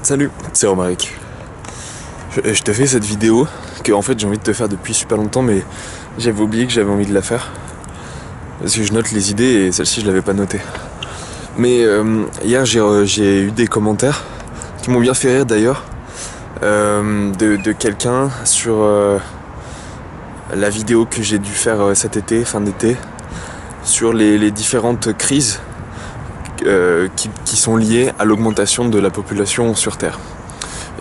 Salut, c'est Romaric. Je te fais cette vidéo que en fait j'ai envie de te faire depuis super longtemps, mais j'avais oublié que j'avais envie de la faire. Parce que je note les idées et celle-ci je l'avais pas notée. Mais hier j'ai eu des commentaires qui m'ont bien fait rire d'ailleurs, de quelqu'un sur la vidéo que j'ai dû faire cet été, fin d'été, sur les différentes crises qui sont liées à l'augmentation de la population sur Terre.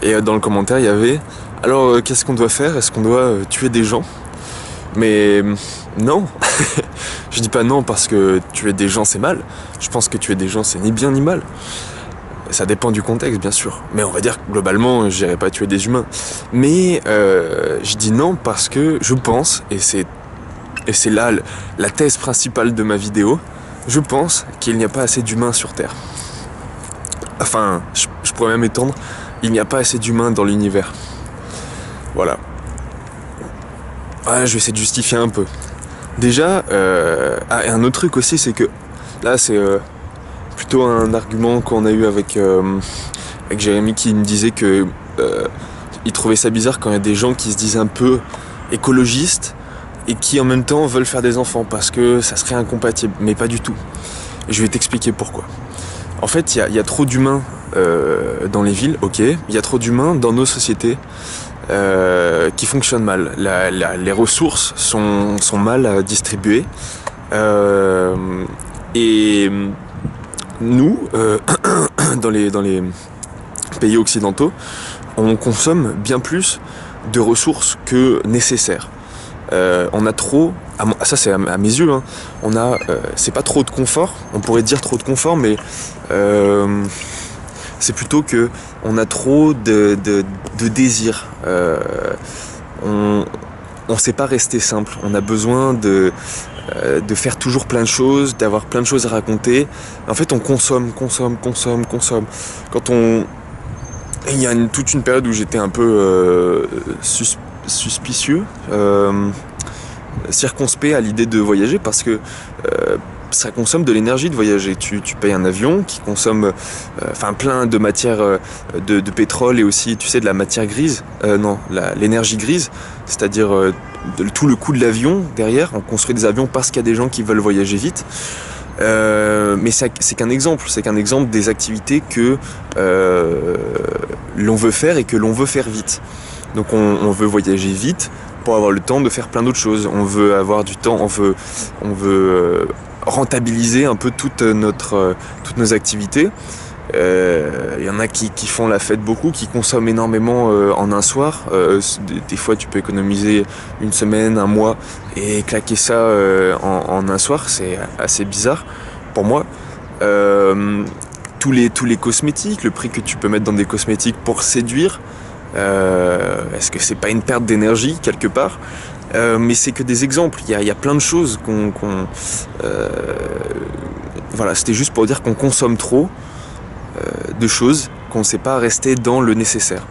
Et dans le commentaire il y avait « Alors qu'est-ce qu'on doit faire? Est-ce qu'on doit tuer des gens ?» Mais non. Je dis pas non parce que tuer des gens c'est mal. Je pense que tuer des gens c'est ni bien ni mal. Ça dépend du contexte bien sûr. Mais on va dire que globalement j'irai pas tuer des humains. Mais je dis non parce que je pense, et c'est là la thèse principale de ma vidéo, je pense qu'il n'y a pas assez d'humains sur Terre. Enfin, je pourrais même étendre, il n'y a pas assez d'humains dans l'univers. Voilà. Ah, je vais essayer de justifier un peu. Déjà, et un autre truc aussi, c'est que là, c'est plutôt un argument qu'on a eu avec Jérémy qui me disait que il trouvait ça bizarre quand il y a des gens qui se disent un peu écologistes et qui en même temps veulent faire des enfants parce que ça serait incompatible, mais pas du tout. Je vais t'expliquer pourquoi. En fait, il y a trop d'humains dans les villes, ok. Il y a trop d'humains dans nos sociétés qui fonctionnent mal. Les ressources sont mal distribuées. Et nous, dans les pays occidentaux, on consomme bien plus de ressources que nécessaire. On a trop, ça c'est à mes yeux, hein, on a, c'est pas trop de confort, on pourrait dire trop de confort, mais c'est plutôt que on a trop de désirs. On sait pas rester simple, on a besoin de faire toujours plein de choses, d'avoir plein de choses à raconter. En fait, on consomme. Quand il y a toute une période où j'étais un peu suspicieux, circonspect à l'idée de voyager parce que ça consomme de l'énergie de voyager. Tu payes un avion qui consomme plein de matières de pétrole et aussi tu sais de la matière grise, l'énergie grise, c'est-à-dire tout le coût de l'avion derrière. On construit des avions parce qu'il y a des gens qui veulent voyager vite. Mais c'est qu'un exemple des activités que l'on veut faire et que l'on veut faire vite. Donc on veut voyager vite pour avoir le temps de faire plein d'autres choses. On veut avoir du temps, on veut rentabiliser un peu toutes nos activités. Il y en a qui font la fête beaucoup, qui consomment énormément en un soir. Des fois tu peux économiser une semaine, un mois et claquer ça en un soir. C'est assez bizarre pour moi. Tous les cosmétiques, le prix que tu peux mettre dans des cosmétiques pour séduire, est-ce que c'est pas une perte d'énergie quelque part? Mais c'est que des exemples, il y a plein de choses voilà, c'était juste pour dire qu'on consomme trop de choses, qu'on ne sait pas rester dans le nécessaire.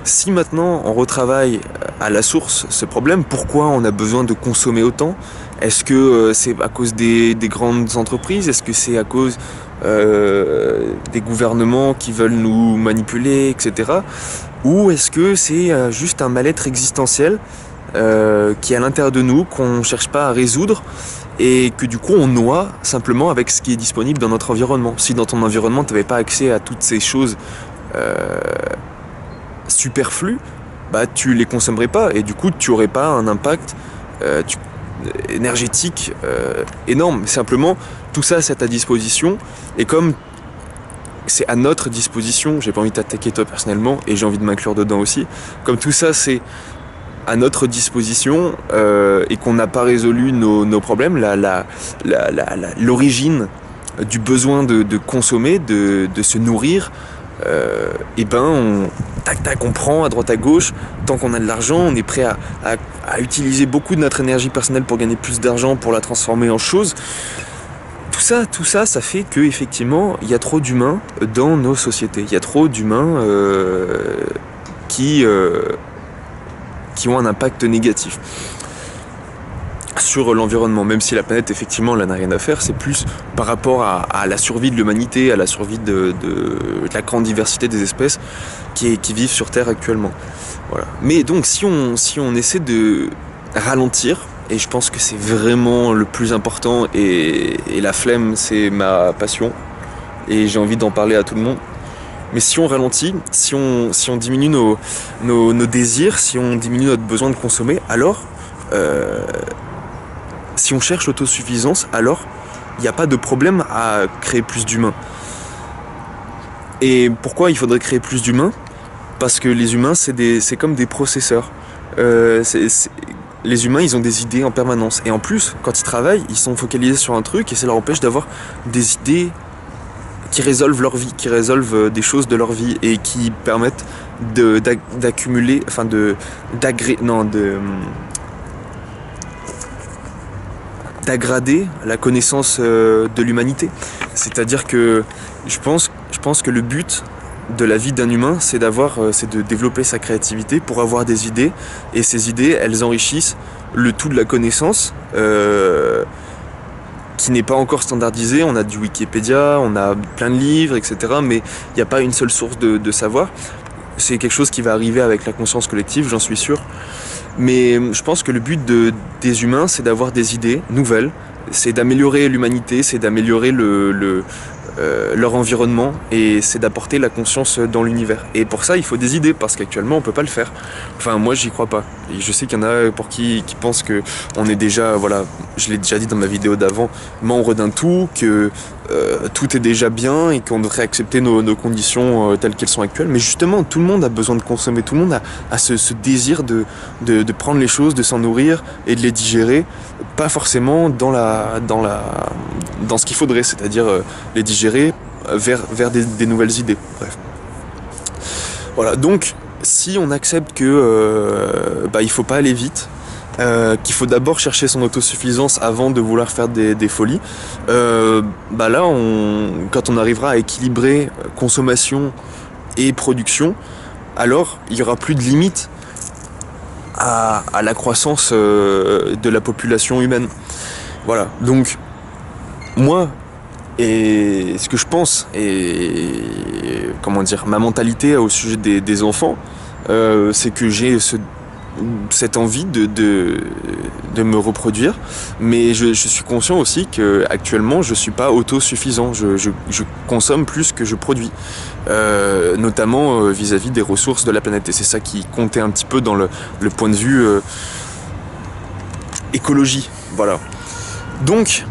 Si maintenant on retravaille à la source ce problème, pourquoi on a besoin de consommer autant? Est-ce que c'est à cause des grandes entreprises? Est-ce que c'est à cause des gouvernements qui veulent nous manipuler, etc. Ou est-ce que c'est juste un mal-être existentiel qui est à l'intérieur de nous, qu'on ne cherche pas à résoudre et que du coup on noie simplement avec ce qui est disponible dans notre environnement? Si dans ton environnement tu n'avais pas accès à toutes ces choses superflues, bah tu les consommerais pas et du coup tu n'aurais pas un impact énergétique énorme. Simplement tout ça c'est à ta disposition et comme c'est à notre disposition, j'ai pas envie de t'attaquer toi personnellement et j'ai envie de m'inclure dedans aussi, comme tout ça c'est à notre disposition et qu'on n'a pas résolu nos problèmes, l'origine du besoin de consommer, de se nourrir, et ben on prend à droite à gauche, tant qu'on a de l'argent, on est prêt à utiliser beaucoup de notre énergie personnelle pour gagner plus d'argent, pour la transformer en choses. Tout ça, ça fait que effectivement, il y a trop d'humains dans nos sociétés. Il y a trop d'humains qui ont un impact négatif. sur l'environnement, même si la planète effectivement là n'a rien à faire, c'est plus par rapport à la survie de l'humanité, à la survie de la grande diversité des espèces qui vivent sur Terre actuellement. Voilà. Mais donc si on essaie de ralentir, et je pense que c'est vraiment le plus important, et la flemme c'est ma passion, et j'ai envie d'en parler à tout le monde, mais si on ralentit, si on diminue nos désirs, si on diminue notre besoin de consommer, alors si on cherche l'autosuffisance, alors il n'y a pas de problème à créer plus d'humains. Et pourquoi il faudrait créer plus d'humains? Parce que les humains, c'est comme des processeurs. Les humains, ils ont des idées en permanence. Et en plus, quand ils travaillent, ils sont focalisés sur un truc et ça leur empêche d'avoir des idées qui résolvent leur vie, qui résolvent des choses de leur vie et qui permettent d'accumuler, enfin d'aggrader la connaissance de l'humanité. C'est-à-dire que je pense que le but de la vie d'un humain, c'est de développer sa créativité pour avoir des idées, et ces idées, elles enrichissent le tout de la connaissance qui n'est pas encore standardisée. On a du Wikipédia, on a plein de livres, etc. Mais il n'y a pas une seule source de savoir. C'est quelque chose qui va arriver avec la conscience collective, j'en suis sûr. Mais je pense que le but des humains, c'est d'avoir des idées nouvelles, c'est d'améliorer l'humanité, c'est d'améliorer leur environnement, et c'est d'apporter la conscience dans l'univers. Et pour ça, il faut des idées, parce qu'actuellement, on peut pas le faire. Enfin, moi, j'y crois pas. Et je sais qu'il y en a pour qui pensent que on est déjà, voilà, je l'ai déjà dit dans ma vidéo d'avant, membre d'un tout, que tout est déjà bien et qu'on devrait accepter nos conditions telles qu'elles sont actuelles. Mais justement, tout le monde a besoin de consommer, tout le monde a ce désir de prendre les choses, de s'en nourrir et de les digérer, pas forcément dans ce qu'il faudrait, c'est-à-dire les digérer vers des nouvelles idées. Bref. Voilà, donc si on accepte que il faut pas aller vite, qu'il faut d'abord chercher son autosuffisance avant de vouloir faire des folies, là quand on arrivera à équilibrer consommation et production, alors il n'y aura plus de limite à la croissance de la population humaine. Voilà, donc moi, et ce que je pense, et comment dire, ma mentalité au sujet des enfants, c'est que j'ai cette envie de me reproduire, mais je suis conscient aussi que actuellement je suis pas autosuffisant, je consomme plus que je produis, notamment vis-à-vis des ressources de la planète, et c'est ça qui comptait un petit peu dans le point de vue écologie. Voilà. Donc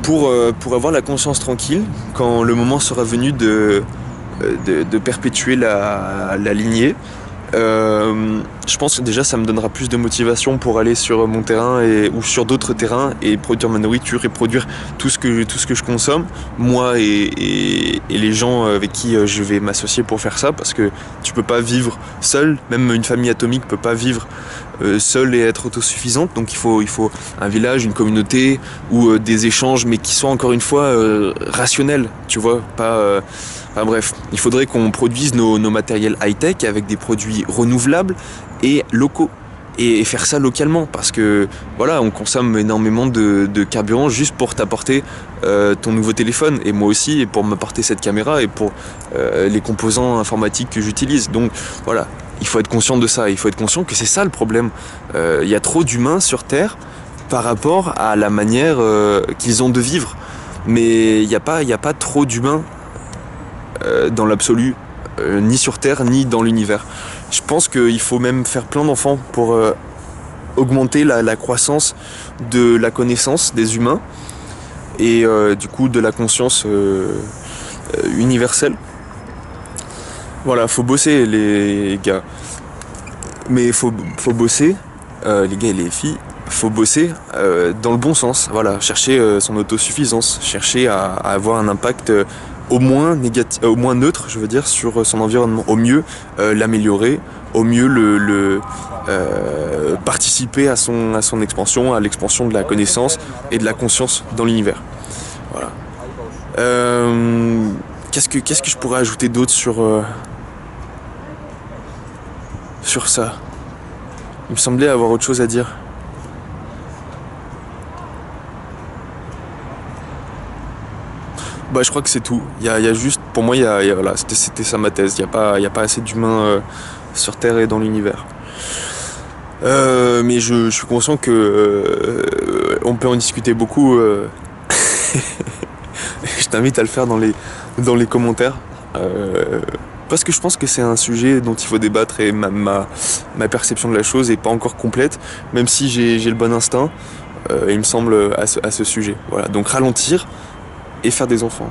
pour avoir la conscience tranquille, quand le moment sera venu de perpétuer la lignée, je pense que déjà ça me donnera plus de motivation pour aller sur mon terrain ou sur d'autres terrains et produire ma nourriture et produire tout ce que je consomme, moi et les gens avec qui je vais m'associer pour faire ça, parce que tu peux pas vivre seul, même une famille atomique peut pas vivre seule et être autosuffisante, donc il faut un village, une communauté ou des échanges, mais qui soient encore une fois rationnels, tu vois, pas enfin bref, il faudrait qu'on produise nos matériels high-tech avec des produits renouvelables et locaux, et faire ça localement, parce que voilà, on consomme énormément de carburant juste pour t'apporter ton nouveau téléphone, et moi aussi, et pour m'apporter cette caméra et pour les composants informatiques que j'utilise. Donc voilà, il faut être conscient de ça, il faut être conscient que c'est ça le problème. Il y a trop d'humains sur Terre par rapport à la manière qu'ils ont de vivre, mais il n'y a pas trop d'humains dans l'absolu, ni sur Terre ni dans l'univers. Je pense qu'il faut même faire plein d'enfants pour augmenter la croissance de la connaissance des humains et du coup de la conscience universelle. Voilà, faut bosser les gars, mais faut bosser, les gars et les filles, faut bosser dans le bon sens. Voilà, chercher son autosuffisance, chercher à avoir un impact au moins neutre, je veux dire, sur son environnement. Au mieux l'améliorer, au mieux participer à son expansion, à l'expansion de la connaissance et de la conscience dans l'univers. Voilà. Qu'est-ce que je pourrais ajouter d'autre sur ça? Il me semblait avoir autre chose à dire. Bah, je crois que c'est tout. Il y a juste, pour moi, voilà, c'était ça ma thèse. Il y a pas assez d'humains sur Terre et dans l'univers. Mais je suis conscient que on peut en discuter beaucoup. Je t'invite à le faire dans les commentaires. Parce que je pense que c'est un sujet dont il faut débattre et ma perception de la chose est pas encore complète, même si j'ai le bon instinct, il me semble, à ce sujet. Voilà. Donc ralentir et faire des enfants.